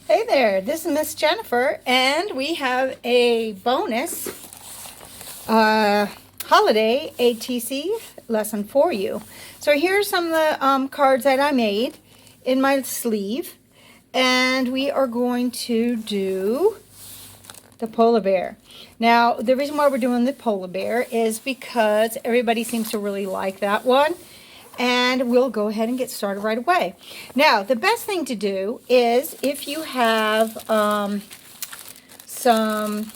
Hey there, this is Miss Jennifer, and we have a bonus holiday ATC lesson for you. So here's some of the cards that I made in my sleeve, and we are going to do the polar bear. Now, the reason why we're doing the polar bear is because everybody seems to really like that one. And we'll go ahead and get started right away. Now, the best thing to do is if you have some,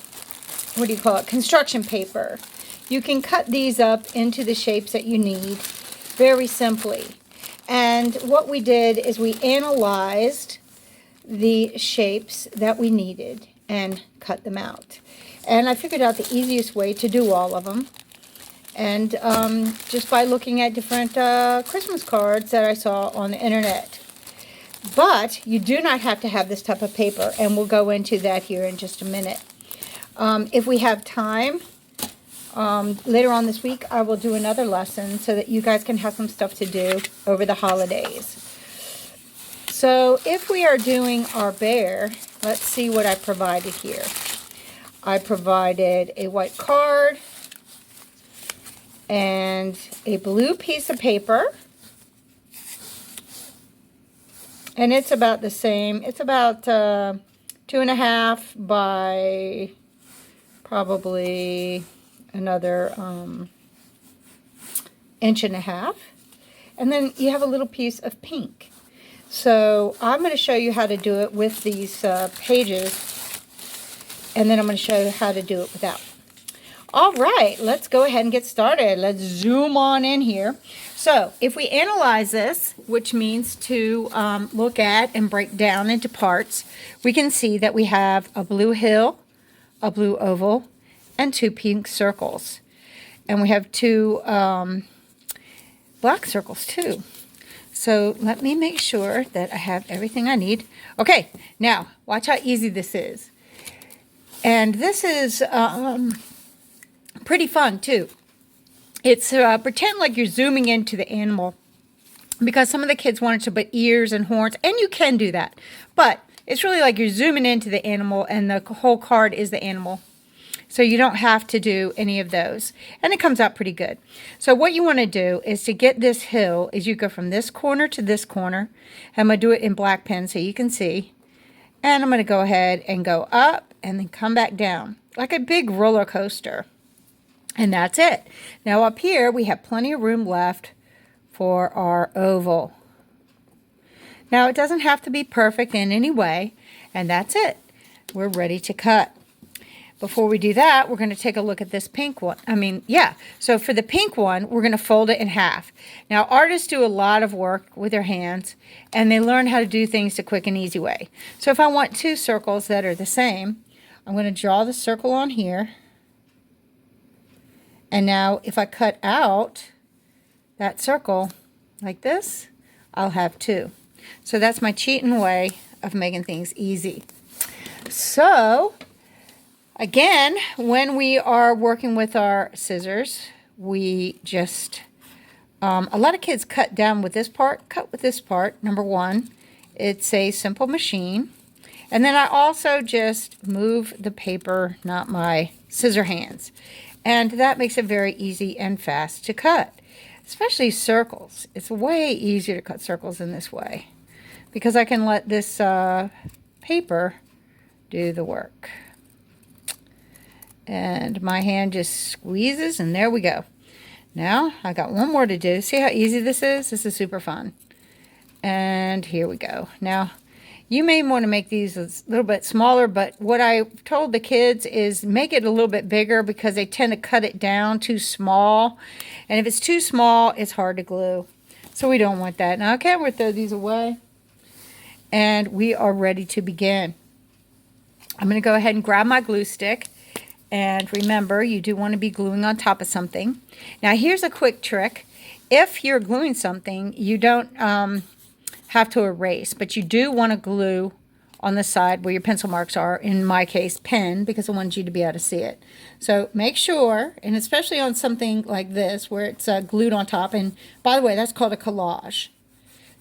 what do you call it, construction paper, you can cut these up into the shapes that you need very simply. And what we did is we analyzed the shapes that we needed and cut them out. And I figured out the easiest way to do all of them. And just by looking at different Christmas cards that I saw on the internet. But you do not have to have this type of paper, and we'll go into that here in just a minute. If we have time, later on this week, I will do another lesson so that you guys can have some stuff to do over the holidays. So if we are doing our bear, let's see what I provided here. I provided a white card and a blue piece of paper, and it's about the same. It's about 2.5 by probably another 1.5 inches, and then you have a little piece of pink. So I'm going to show you how to do it with these pages, and then I'm going to show you how to do it without. All right, let's go ahead and get started. Let's zoom on in here. So if we analyze this, which means to look at and break down into parts, we can see that we have a blue hill, a blue oval, and 2 pink circles. And we have 2 black circles too. So let me make sure that I have everything I need. Okay, now watch how easy this is. And this is pretty fun too. It's pretend like you're zooming into the animal, because some of the kids wanted to put ears and horns, and you can do that, but it's really like you're zooming into the animal and the whole card is the animal. So you don't have to do any of those, and it comes out pretty good. So what you want to do is to get this hill is you go from this corner to this corner. I'm going to do it in black pen so you can see, and I'm going to go ahead and go up and then come back down like a big roller coaster. And that's it. Now up here, we have plenty of room left for our oval. Now it doesn't have to be perfect in any way, and that's it. We're ready to cut. Before we do that, we're going to take a look at this pink one. So for the pink one, we're going to fold it in half. Now artists do a lot of work with their hands, and they learn how to do things the quick and easy way. So if I want 2 circles that are the same, I'm going to draw the circle on here. And now if I cut out that circle like this, I'll have 2. So that's my cheating way of making things easy. So again, when we are working with our scissors, we just, a lot of kids cut down with this part, cut with this part. Number 1, it's a simple machine. And then I also just move the paper, not my scissor hands. And that makes it very easy and fast to cut, especially circles. It's way easier to cut circles in this way because I can let this paper do the work. And my hand just squeezes, and there we go. Now I got one more to do. See how easy this is? This is super fun. And here we go. Now, you may want to make these a little bit smaller, but what I told the kids is make it a little bit bigger because they tend to cut it down too small. And if it's too small, it's hard to glue. So we don't want that. Now, okay, we'll throw these away. And we are ready to begin. I'm going to go ahead and grab my glue stick. And remember, you do want to be gluing on top of something. Now, here's a quick trick. If you're gluing something, you don't have to erase, but you do want to glue on the side where your pencil marks are, in my case pen, because I want you to be able to see it. So make sure, and especially on something like this where it's glued on top, and by the way, that's called a collage.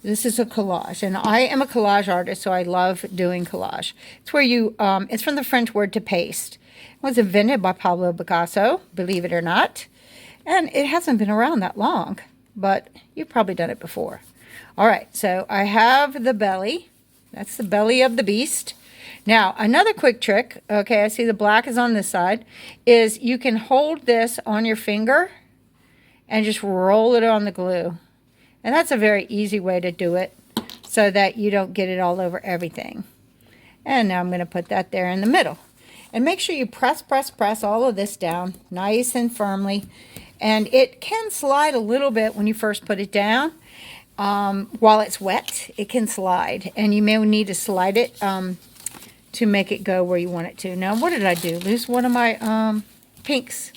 This is a collage, and I am a collage artist, so I love doing collage. It's where you, it's from the French word to paste. It was invented by Pablo Picasso, believe it or not, and it hasn't been around that long, but you've probably done it before. All right, so I have the belly. That's the belly of the beast. Now, another quick trick, okay, I see the black is on this side, is you can hold this on your finger and just roll it on the glue. And that's a very easy way to do it so that you don't get it all over everything. And now I'm going to put that there in the middle. And make sure you press all of this down nice and firmly. And it can slide a little bit when you first put it down. While it's wet, it can slide. And you may need to slide it to make it go where you want it to. Now, what did I do? Lose one of my pinks.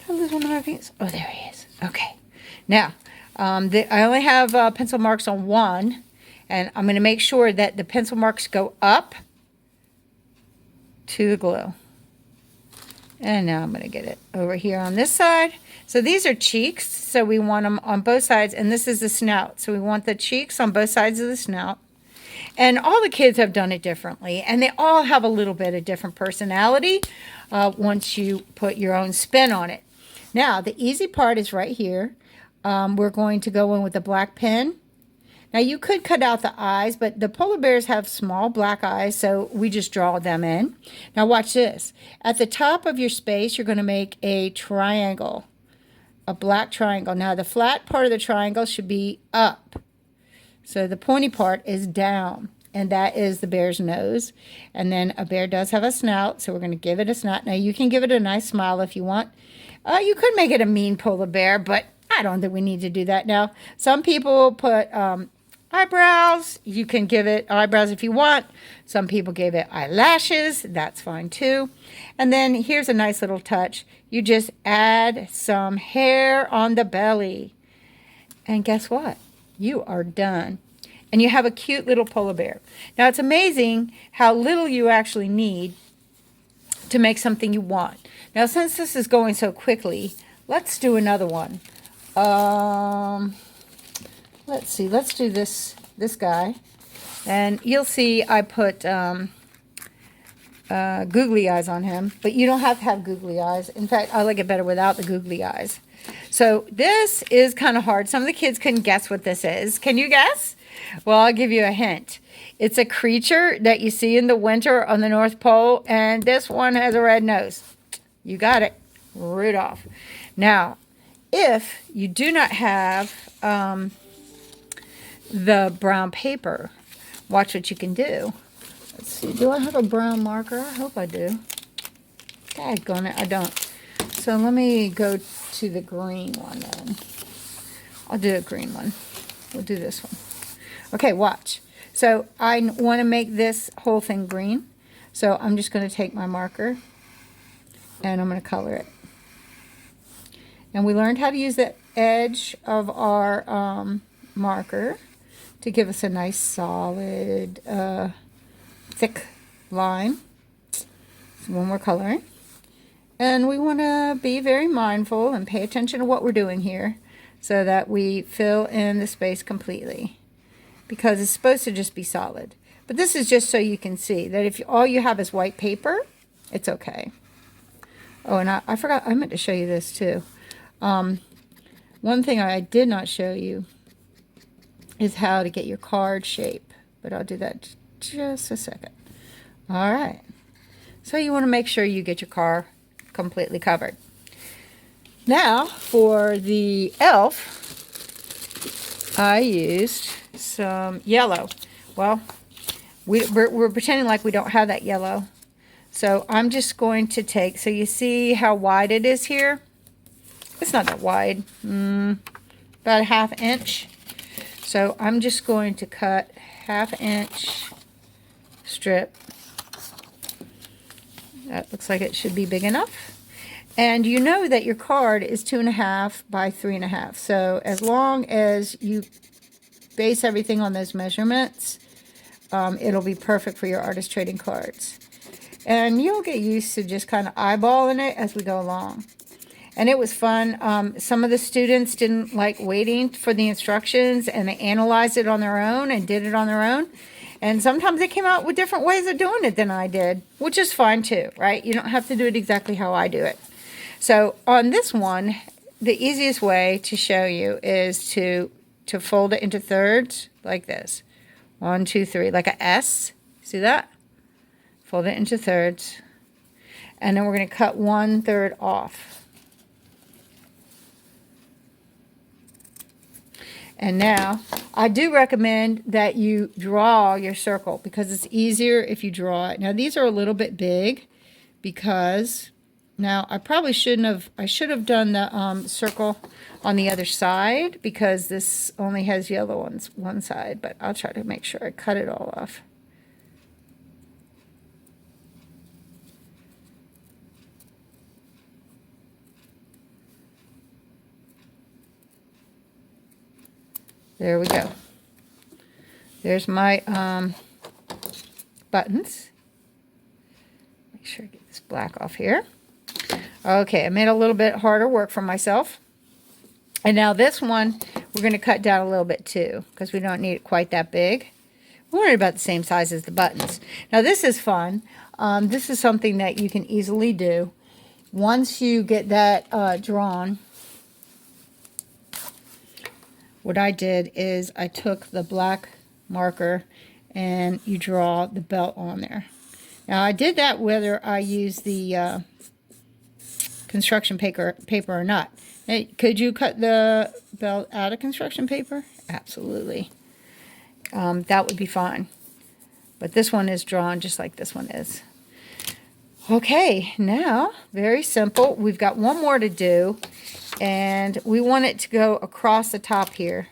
Did I lose one of my pinks? Oh, there he is. Okay. Now, I only have pencil marks on one, and I'm going to make sure that the pencil marks go up to the glue. And now I'm going to get it over here on this side. So these are cheeks, so we want them on both sides, and this is the snout. So we want the cheeks on both sides of the snout. And all the kids have done it differently, and they all have a little bit of different personality once you put your own spin on it. Now, the easy part is right here. We're going to go in with a black pen. Now, you could cut out the eyes, but the polar bears have small black eyes, so we just draw them in. Now, watch this. At the top of your space, you're going to make a triangle, a black triangle. Now, the flat part of the triangle should be up. So the pointy part is down, and that is the bear's nose. And then a bear does have a snout, so we're going to give it a snout. Now, you can give it a nice smile if you want. You could make it a mean polar bear, but I don't think we need to do that now. Some people put eyebrows. You can give it eyebrows if you want. Some people gave it eyelashes. That's fine too. And then here's a nice little touch. You just add some hair on the belly. And guess what? You are done. And you have a cute little polar bear. Now, it's amazing how little you actually need to make something you want. Now, since this is going so quickly, let's do another one. Let's see. Let's do this guy. And you'll see I put googly eyes on him. But you don't have to have googly eyes. In fact, I like it better without the googly eyes. So this is kind of hard. Some of the kids couldn't guess what this is. Can you guess? Well, I'll give you a hint. It's a creature that you see in the winter on the North Pole, and this one has a red nose. You got it. Rudolph. Now, if you do not have the brown paper, watch what you can do. Let's see. Do I have a brown marker? I hope I do. Daggone it, I don't. So let me go to the green one then. I'll do a green one. We'll do this one. Okay, watch. So I want to make this whole thing green. So I'm just going to take my marker and I'm going to color it. And we learned how to use the edge of our marker to give us a nice solid thick line when we're coloring. And we want to be very mindful and pay attention to what we're doing here so that we fill in the space completely, because it's supposed to just be solid. But this is just so you can see that if all you have is white paper, it's okay. Oh, and I forgot, I meant to show you this too. One thing I did not show you is how to get your card shape, but I'll do that just a second. All right. So you want to make sure you get your car completely covered. Now, for the elf, I used some yellow. Well, we're pretending like we don't have that yellow. So I'm just going to take, so you see how wide it is here? It's not that wide, about a ½ inch. So I'm just going to cut ½ inch strip. That looks like it should be big enough. And you know that your card is 2.5 by 3.5. So as long as you base everything on those measurements, it'll be perfect for your artist trading cards. And you'll get used to just kind of eyeballing it as we go along. And it was fun. Some of the students didn't like waiting for the instructions, and they analyzed it on their own and did it on their own. And sometimes they came out with different ways of doing it than I did, which is fine too, right? You don't have to do it exactly how I do it. So on this one, the easiest way to show you is to fold it into thirds like this. 1, 2, 3, like a S. See that? Fold it into thirds. And then we're going to cut 1/3 off. And now, I do recommend that you draw your circle because it's easier if you draw it. Now, these are a little bit big because, now, I probably shouldn't have, I should have done the circle on the other side because this only has yellow ones one side, but I'll try to make sure I cut it all off. There we go. There's my buttons. Make sure I get this black off here. Okay, I made a little bit harder work for myself. And now this one, we're going to cut down a little bit too, because we don't need it quite that big. We want it about the same size as the buttons. Now this is fun. This is something that you can easily do. Once you get that drawn, what I did is I took the black marker and you draw the belt on there. Now I did that whether I use the construction paper or not. Hey, could you cut the belt out of construction paper? Absolutely. That would be fine. But this one is drawn just like this one is. Okay, now, very simple. We've got one more to do, and we want it to go across the top here.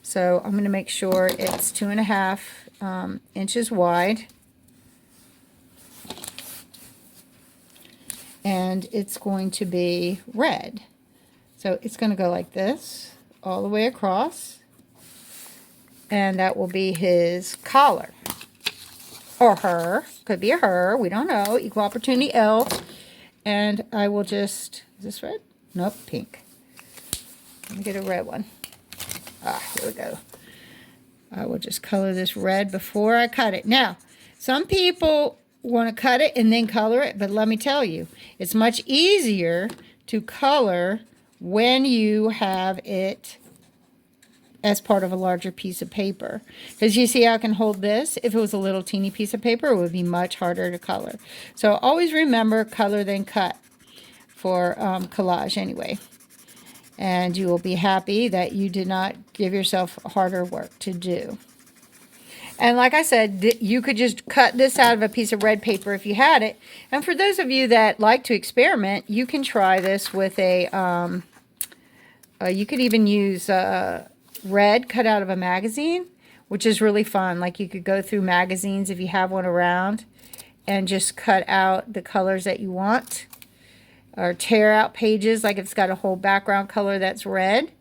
So I'm going to make sure it's 2.5 inches wide. And it's going to be red. So it's going to go like this, all the way across. And that will be his collar. Or her. Could be a her. We don't know. Equal opportunity L. And I will just... Is this red? Nope, pink. Let me get a red one. Ah, here we go. I will just color this red before I cut it. Now, some people want to cut it and then color it. But let me tell you, it's much easier to color when you have it as part of a larger piece of paper. Because you see how I can hold this? If it was a little teeny piece of paper, it would be much harder to color. So always remember, color then cut for collage anyway. And you will be happy that you did not give yourself harder work to do. And like I said, you could just cut this out of a piece of red paper if you had it. And for those of you that like to experiment, you can try this with a, you could even use red cut out of a magazine, which is really fun. Like you could go through magazines if you have one around and just cut out the colors that you want, or tear out pages like it's got a whole background color that's red,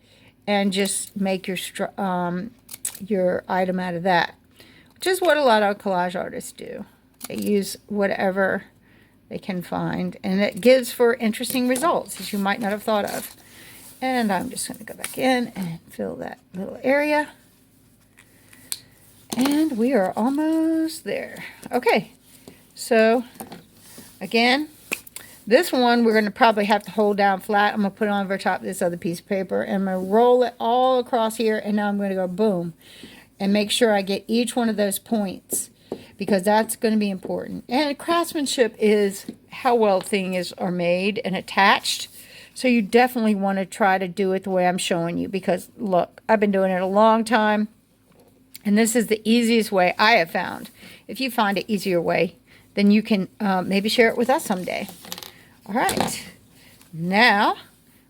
and just make your item out of that, which is what a lot of collage artists do. They use whatever they can find, and it gives for interesting results that you might not have thought of. And I'm just going to go back in and fill that little area. And we are almost there. Okay, so again, this one we're going to probably have to hold down flat. I'm going to put it on over top of this other piece of paper, and I'm going to roll it all across here, and now I'm going to go boom. And make sure I get each one of those points, because that's going to be important. And craftsmanship is how well things are made and attached. So you definitely want to try to do it the way I'm showing you, because look, I've been doing it a long time, and this is the easiest way I have found. If you find an easier way, then you can maybe share it with us someday. All right, now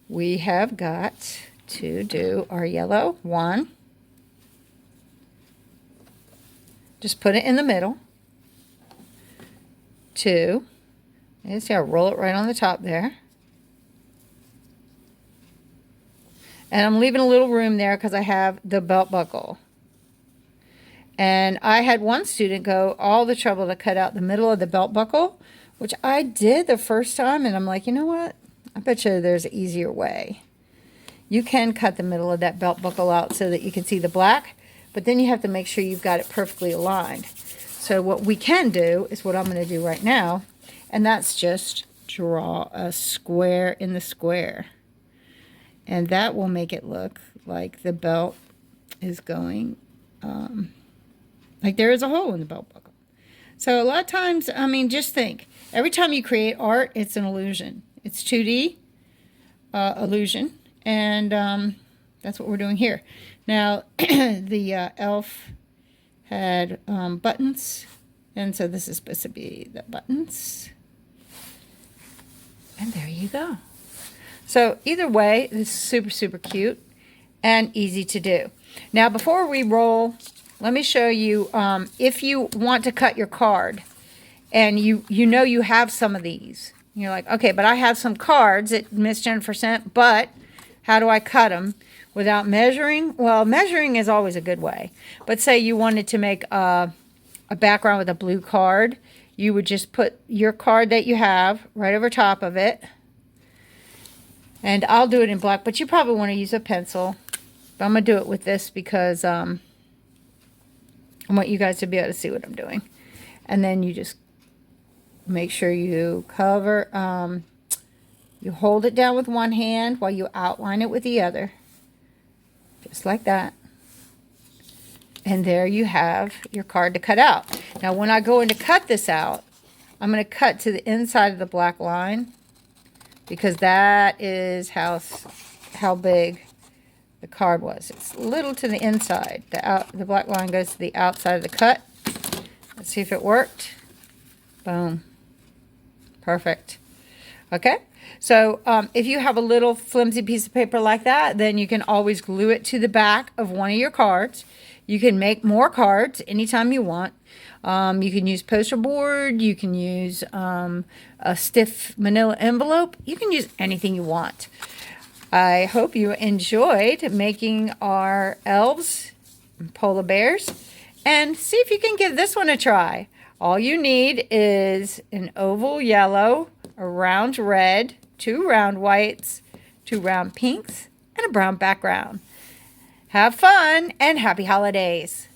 we have got to do our yellow one. Just put it in the middle. 2. And see, I'll roll it right on the top there. And I'm leaving a little room there because I have the belt buckle. And I had one student go all the trouble to cut out the middle of the belt buckle, which I did the first time. And I'm like, you know what? I bet you there's an easier way. You can cut the middle of that belt buckle out so that you can see the black, but then you have to make sure you've got it perfectly aligned. So what we can do is what I'm going to do right now, and that's just draw a square in the square. And that will make it look like the belt is going, like there is a hole in the belt buckle. So a lot of times, I mean, just think, every time you create art, it's an illusion. It's 2D illusion, and that's what we're doing here. Now, the elf had buttons, and so this is supposed to be the buttons. And there you go. So either way, this is super, super cute and easy to do. Now, before we roll, let me show you, if you want to cut your card, and you know you have some of these. You're like, okay, but I have some cards that Miss Jennifer sent, but how do I cut them without measuring? Well, measuring is always a good way. But say you wanted to make a background with a blue card, you would just put your card that you have right over top of it. And I'll do it in black, but you probably want to use a pencil. But I'm going to do it with this because I want you guys to be able to see what I'm doing. And then you just make sure you cover, you hold it down with one hand while you outline it with the other. Just like that. And there you have your card to cut out. Now when I go in to cut this out, I'm going to cut to the inside of the black line, because that is how big the card was. It's a little to the inside. The black line goes to the outside of the cut. Let's see if it worked. Boom. Perfect. Okay. So if you have a little flimsy piece of paper like that, then you can always glue it to the back of one of your cards. You can make more cards anytime you want. You can use poster board. You can use a stiff manila envelope. You can use anything you want. I hope you enjoyed making our elves and polar bears. And see if you can give this one a try. All you need is an oval yellow, a round red, 2 round whites, 2 round pinks, and a brown background. Have fun and happy holidays.